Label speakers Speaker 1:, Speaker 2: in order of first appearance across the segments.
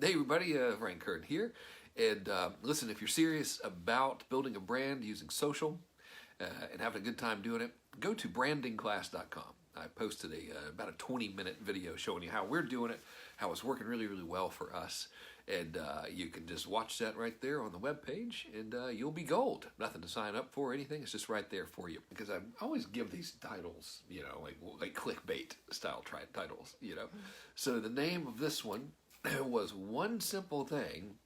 Speaker 1: Hey everybody, frank+kern here. And listen, if you're serious about building a brand using social and having a good time doing it, go to brandingclass.com. I posted about a 20-minute video showing you how we're doing it, how it's working really, really well for us. And you can just watch that right there on the webpage, and you'll be gold. Nothing to sign up for or anything. It's just right there for you. Because I always give these titles, you know, like clickbait style titles, you know. So the name of this one was One Simple Thing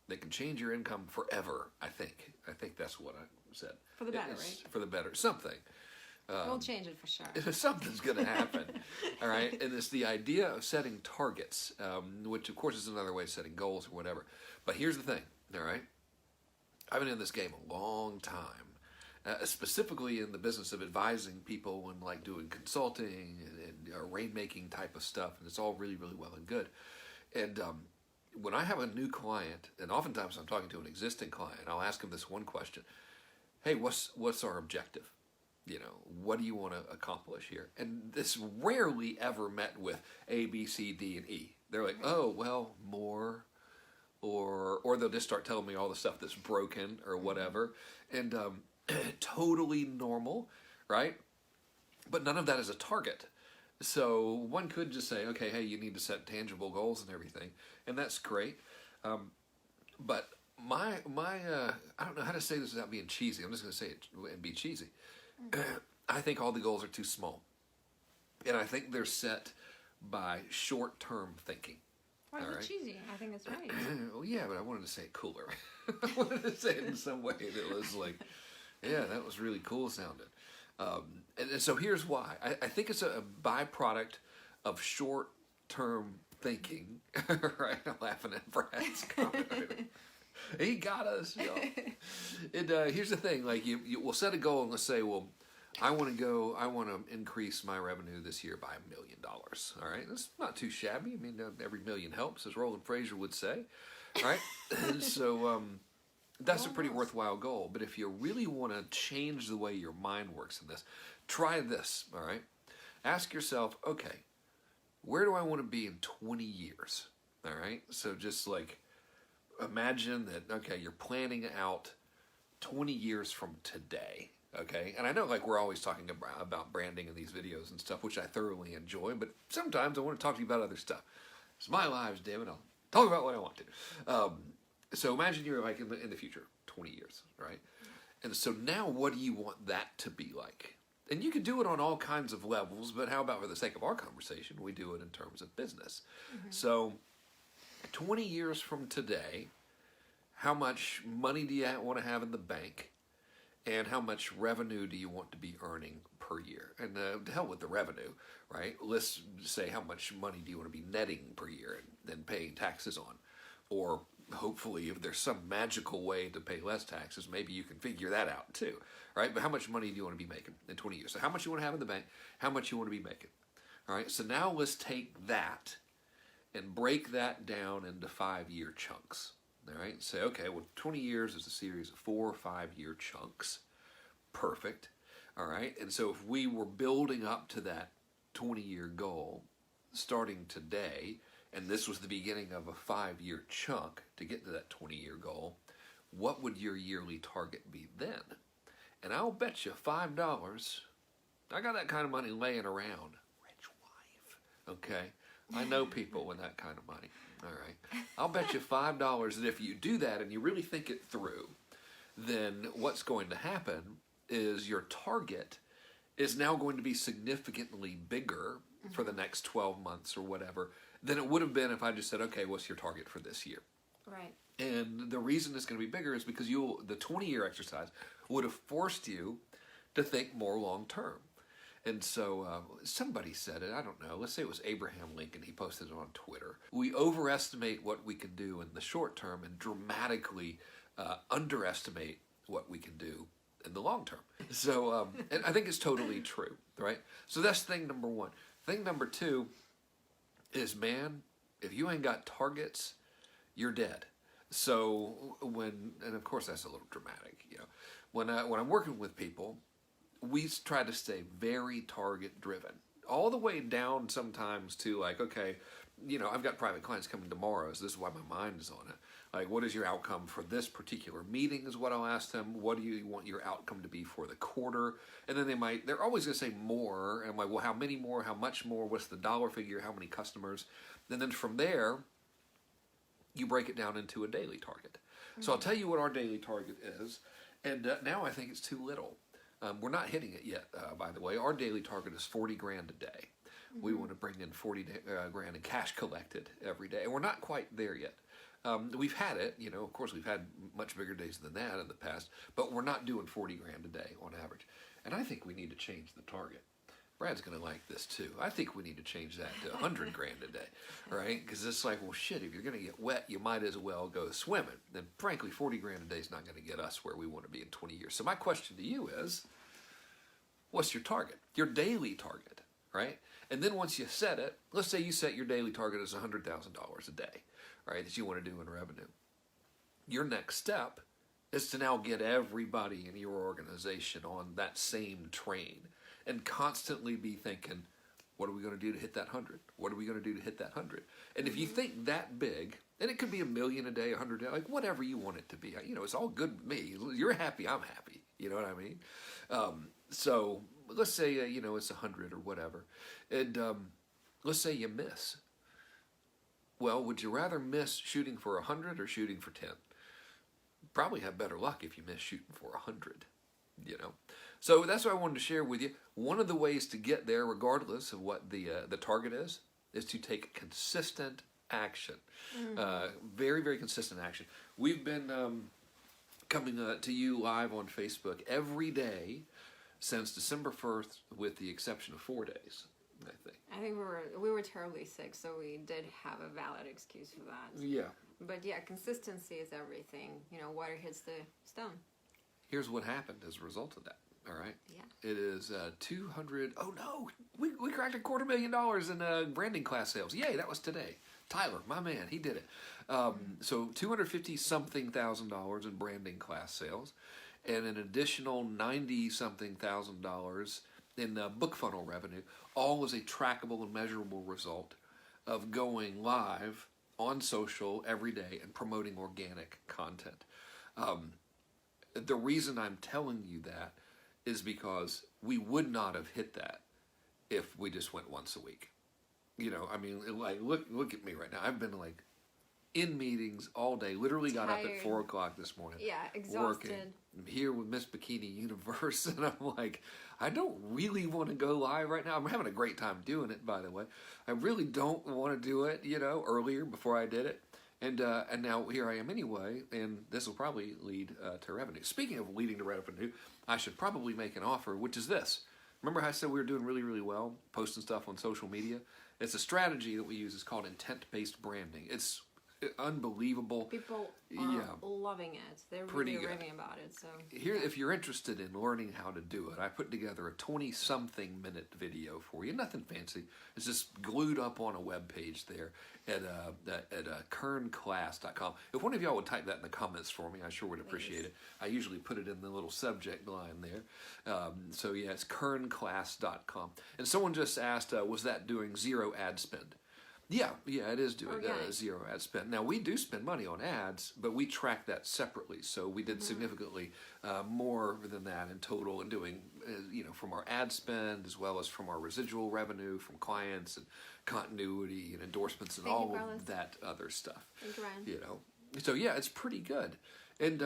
Speaker 1: That Can Change Your Income Forever, I think. I think that's what I said.
Speaker 2: For the better, right?
Speaker 1: For the better. Something.
Speaker 2: We'll change it for sure.
Speaker 1: Something's going to happen. All right? And it's the idea of setting targets, which, of course, is another way of setting goals or whatever. But here's the thing, all right? I've been in this game a long time, specifically in the business of advising people and, like, doing consulting and rainmaking type of stuff, and it's all really, really well and good. And when I have a new client, and oftentimes I'm talking to an existing client, I'll ask them this one question. Hey, what's our objective? You know, what do you want to accomplish here? And this rarely ever met with A, B, C, D, and E. They're like, oh, well, more, or they'll just start telling me all the stuff that's broken or whatever. And totally normal, right? But none of that is a target. So one could just say, okay, hey, you need to set tangible goals and everything, and that's great. But my I don't know how to say this without being cheesy. I'm just going to say it and be cheesy. I think all the goals are too small, and I think they're set by short-term thinking.
Speaker 2: Why is it cheesy? I think it's right.
Speaker 1: Well, yeah, but I wanted to say it cooler. I wanted to say it in some way that was like, yeah, that was really cool sounding. And so here's why. I think it's a byproduct of short-term thinking. Right? I'm laughing at Brad's comment. He got us. You know. And here's the thing. Like you will set a goal and let's say, well, I want to increase my revenue this year by $1 million. All right? That's not too shabby. I mean, every million helps, as Roland Fraser would say. All right? And so that's a pretty worthwhile goal. But if you really want to change the way your mind works in this, try this, all right? Ask yourself, okay, where do I want to be in 20 years, all right? So just like imagine that, okay, you're planning out 20 years from today, okay? And I know like we're always talking about branding in these videos and stuff, which I thoroughly enjoy, but sometimes I want to talk to you about other stuff. It's my lives, damn it, I'll talk about what I want to. So imagine you're like in the future, 20 years, right? And so now what do you want that to be like? And you can do it on all kinds of levels, but how about for the sake of our conversation, we do it in terms of business. Mm-hmm. So 20 years from today, how much money do you want to have in the bank? And how much revenue do you want to be earning per year? And to hell with the revenue, right? Let's say how much money do you want to be netting per year and then paying taxes on? Or hopefully if there's some magical way to pay less taxes, maybe you can figure that out too, right? But how much money do you want to be making in 20 years? So how much you want to have in the bank, how much you want to be making, all right? So now let's take that and break that down into 5-year chunks, all right? Say, okay, well, 20 years is a series of 4 or 5-year chunks. Perfect, all right? And so if we were building up to that 20-year goal starting today, and this was the beginning of a 5-year chunk to get to that 20-year goal, what would your yearly target be then? And I'll bet you $5, I got that kind of money laying around. Rich wife, okay? I know people with that kind of money, all right? I'll bet you $5 that if you do that and you really think it through, then what's going to happen is your target is now going to be significantly bigger for the next 12 months or whatever than it would have been if I just said, okay, what's your target for this year?
Speaker 2: Right.
Speaker 1: And the reason it's going to be bigger is because the 20-year exercise would have forced you to think more long-term. And so somebody said it, I don't know, let's say it was Abraham Lincoln, he posted it on Twitter. We overestimate what we can do in the short term and dramatically underestimate what we can do in the long term. So, and I think it's totally true, right? So that's thing number one. Thing number two is, man, if you ain't got targets, you're dead. So and of course that's a little dramatic, you know, when I'm working with people, we try to stay very target driven, all the way down sometimes to like, okay, I've got private clients coming tomorrow, so this is why my mind is on it. Like, what is your outcome for this particular meeting is what I'll ask them. What do you want your outcome to be for the quarter? And then they're always going to say more. And I'm like, well, how many more? How much more? What's the dollar figure? How many customers? And then from there, you break it down into a daily target. Mm-hmm. So I'll tell you what our daily target is. And now I think it's too little. We're not hitting it yet, by the way. Our daily target is 40 grand a day. Mm-hmm. We want to bring in 40 grand in cash collected every day. And we're not quite there yet. We've had it, of course we've had much bigger days than that in the past, but we're not doing 40 grand a day on average. And I think we need to change the target. Brad's going to like this too. I think we need to change that to 100 grand a day, right? Because it's like, well, shit, if you're going to get wet, you might as well go swimming. And frankly, 40 grand a day is not going to get us where we want to be in 20 years. So my question to you is, what's your target? Your daily target, right? And then once you set it, let's say you set your daily target as $100,000 a day, right, that you want to do in revenue. Your next step is to now get everybody in your organization on that same train and constantly be thinking, what are we going to do to hit that 100? What are we going to do to hit that 100? And if you think that big, and it could be $1 million a day, 100 a day, like whatever you want it to be, it's all good with me. You're happy, I'm happy. You know what I mean? So let's say, it's 100 or whatever. And let's say you miss. Well, would you rather miss shooting for 100 or shooting for 10? Probably have better luck if you miss shooting for 100, So that's what I wanted to share with you. One of the ways to get there, regardless of what the target is to take consistent action. Very, very consistent action. We've been coming to you live on Facebook every day since December 1st, with the exception of 4 days, I think.
Speaker 2: I think we were terribly sick, so we did have a valid excuse for that.
Speaker 1: Yeah.
Speaker 2: But yeah, consistency is everything. Water hits the stone.
Speaker 1: Here's what happened as a result of that. All right.
Speaker 2: Yeah.
Speaker 1: It is 200. Oh no, we cracked $250,000 in branding class sales. Yay! That was today. Tyler, my man, he did it. So $250,000 in branding class sales, and an additional $90,000 in book funnel revenue. All as a trackable and measurable result of going live on social every day and promoting organic content. The reason I'm telling you that is because we would not have hit that if we just went once a week. Look at me right now. I've been in meetings all day. Literally got up at 4 o'clock this morning.
Speaker 2: Yeah, exhausted.
Speaker 1: Working. I'm here with Miss Bikini Universe, and I'm like, I don't really want to go live right now. I'm having a great time doing it, by the way. I really don't want to do it, earlier before I did it. And now here I am anyway, and this will probably lead to revenue. Speaking of leading to revenue, I should probably make an offer, which is this. Remember how I said we were doing really, really well, posting stuff on social media? It's a strategy that we use. It's called intent-based branding. It's unbelievable.
Speaker 2: People are loving it. They're really raving about it. So
Speaker 1: here, if you're interested in learning how to do it, I put together a 20-something minute video for you. Nothing fancy. It's just glued up on a web page there at kern+kern.com. If one of y'all would type that in the comments for me, I sure would appreciate it. I usually put it in the little subject line there. So yeah, it's kern+kern.com. And someone just asked, was that doing zero ad spend? Yeah, it is doing zero ad spend. Now, we do spend money on ads, but we track that separately. So we did significantly more than that in total, and doing, from our ad spend as well as from our residual revenue from clients and continuity and endorsements and all of that other stuff.
Speaker 2: Thank you, Ryan.
Speaker 1: So yeah, it's pretty good, and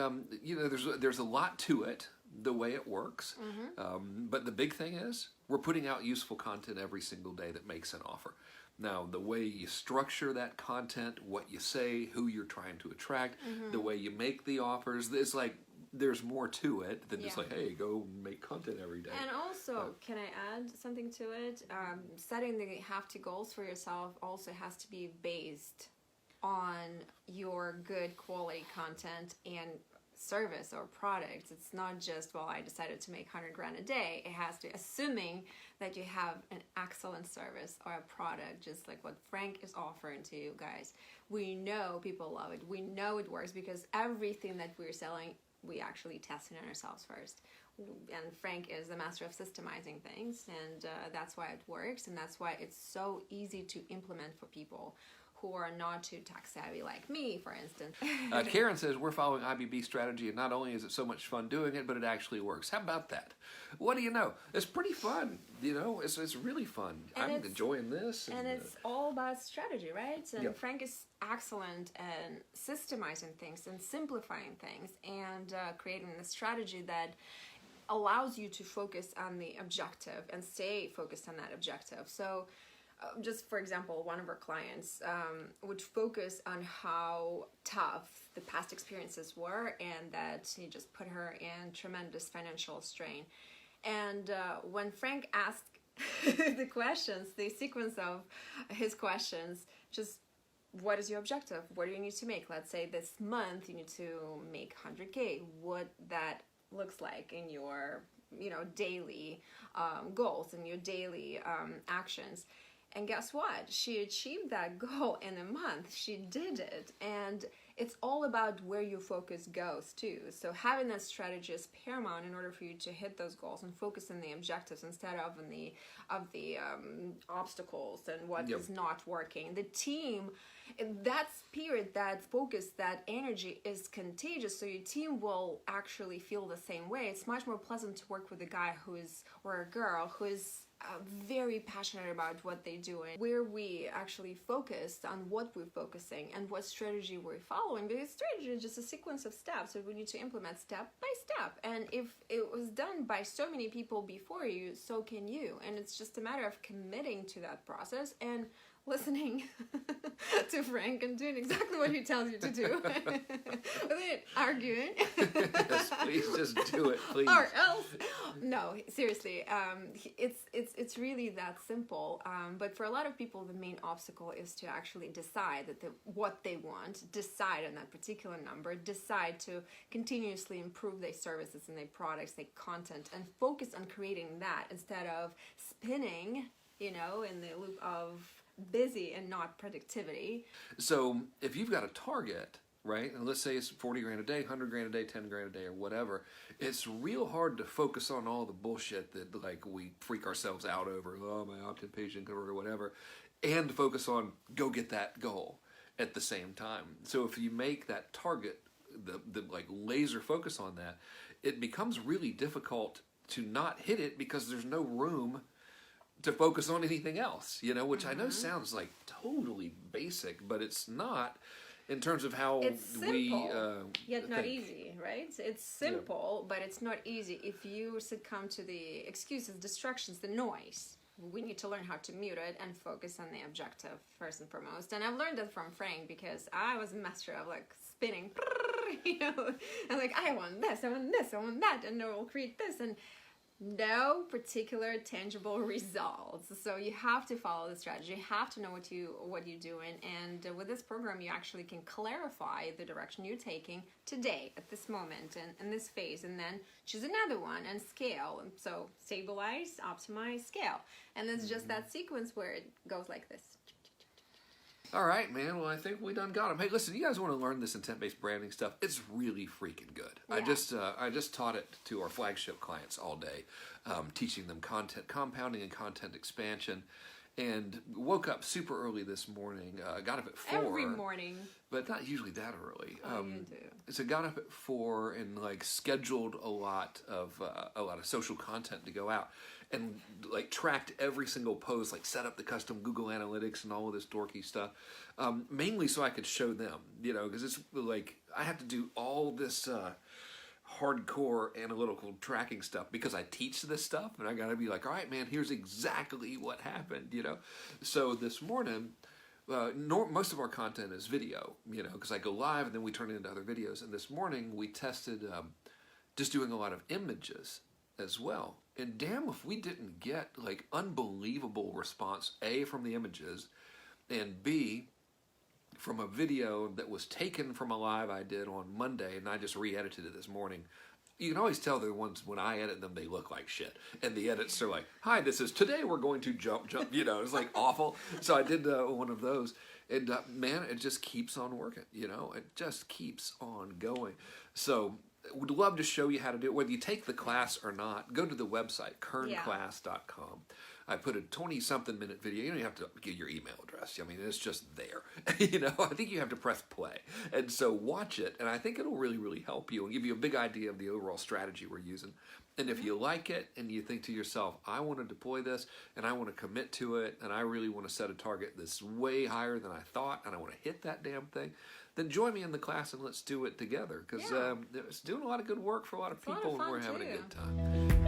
Speaker 1: there's a lot to it, the way it works. But the big thing is we're putting out useful content every single day that makes an offer. Now, the way you structure that content, what you say, who you're trying to attract, the way you make the offers, it's like there's more to it than just hey, go make content every day.
Speaker 2: And also, can I add something to it? Setting the hefty goals for yourself also has to be based on your good quality content and service or products. It's not just, I decided to make 100 grand a day. It has to, assuming that you have an excellent service or a product, just like what Frank is offering to you guys. We know people love it. We know it works because everything that we're selling we actually test it on ourselves first. And Frank is the master of systemizing things, and that's why it works, and that's why it's so easy to implement for people who are not too tech savvy like me, for instance.
Speaker 1: Karen says, we're following IBB strategy, and not only is it so much fun doing it, but it actually works. How about that? What do you know? It's pretty fun. It's really fun.
Speaker 2: And
Speaker 1: I'm enjoying this.
Speaker 2: And it's all about strategy, right? And
Speaker 1: Yep.
Speaker 2: Frank is excellent at systemizing things and simplifying things and creating a strategy that allows you to focus on the objective and stay focused on that objective. So just for example, one of our clients would focus on how tough the past experiences were and that he just put her in tremendous financial strain. And when Frank asked the questions, the sequence of his questions, just what is your objective? What do you need to make? Let's say this month you need to make 100K. What that looks like in your daily goals and your daily actions. And guess what? She achieved that goal in a month. She did it. And it's all about where your focus goes too. So having that strategy is paramount in order for you to hit those goals and focus on the objectives instead of the obstacles and what
Speaker 1: Yep.
Speaker 2: is not working. The team, that spirit, that focus, that energy is contagious. So your team will actually feel the same way. It's much more pleasant to work with a guy or a girl who is very passionate about what they do and where we actually focused on what we're focusing and what strategy we're following, because strategy is just a sequence of steps that we need to implement step by step. And if it was done by so many people before you, so can you. And it's just a matter of committing to that process and listening to Frank and doing exactly what he tells you to do without arguing.
Speaker 1: Yes, please just do it, please.
Speaker 2: Or else, no, seriously, it's really that simple. But for a lot of people, the main obstacle is to actually decide what they want, decide on that particular number, decide to continuously improve their services and their products, their content, and focus on creating that instead of spinning, in the loop of busy and not productivity.
Speaker 1: So if you've got a target, right, and let's say it's 40 grand a day, 100 grand a day, 10 grand a day, or whatever, it's real hard to focus on all the bullshit that we freak ourselves out over, my opt-in patient or whatever, and focus on go get that goal at the same time. So if you make that target the laser focus on that, it becomes really difficult to not hit it because there's no room to focus on anything else, which I know sounds like totally basic, but it's not in terms of how
Speaker 2: it's simple,
Speaker 1: we
Speaker 2: yet not
Speaker 1: think.
Speaker 2: easy, right? It's simple, but it's not easy. If you succumb to the excuses, distractions, the noise, we need to learn how to mute it and focus on the objective first and foremost. And I've learned that from Frank because I was a master of spinning, and I want this, I want this, I want that, and it will create this, and no particular tangible results. So you have to follow the strategy. You have to know what you're doing. And with this program, you actually can clarify the direction you're taking today, at this moment, and in this phase, and then choose another one and scale. And so stabilize, optimize, scale. And it's just that sequence where it goes like this.
Speaker 1: All right, man. Well, I think we done got them. Hey, listen, you guys want to learn this intent-based branding stuff? It's really freaking good.
Speaker 2: Yeah.
Speaker 1: I just taught it to our flagship clients all day, teaching them content compounding and content expansion. And woke up super early this morning. Got up at 4.
Speaker 2: Every morning.
Speaker 1: But not usually that early.
Speaker 2: You do.
Speaker 1: So got up at 4 and scheduled a lot of social content to go out, and tracked every single post, set up the custom Google Analytics and all of this dorky stuff, mainly so I could show them, because it's I have to do all this hardcore analytical tracking stuff because I teach this stuff, and I got to be all right, man, here's exactly what happened, So this morning, most of our content is video, because I go live and then we turn it into other videos. And this morning we tested just doing a lot of images as well. And damn if we didn't get unbelievable response, A, from the images, and B, from a video that was taken from a live I did on Monday, and I just re-edited it this morning. You can always tell the ones when I edit them, they look like shit. And the edits are hi, today we're going to jump, it's awful. So I did one of those. And man, it just keeps on working, it just keeps on going. So would love to show you how to do it. Whether you take the class or not, go to the website, kernclass.com. I put a 20-something minute video. You don't have to give your email address. I mean, it's just there. I think you have to press play. And so watch it, and I think it'll really, really help you and give you a big idea of the overall strategy we're using. And if you like it and you think to yourself, I want to deploy this and I want to commit to it and I really want to set a target that's way higher than I thought and I want to hit that damn thing, then join me in the class and let's do it together, because it's doing a lot of good work for a lot of people and we're having a good time.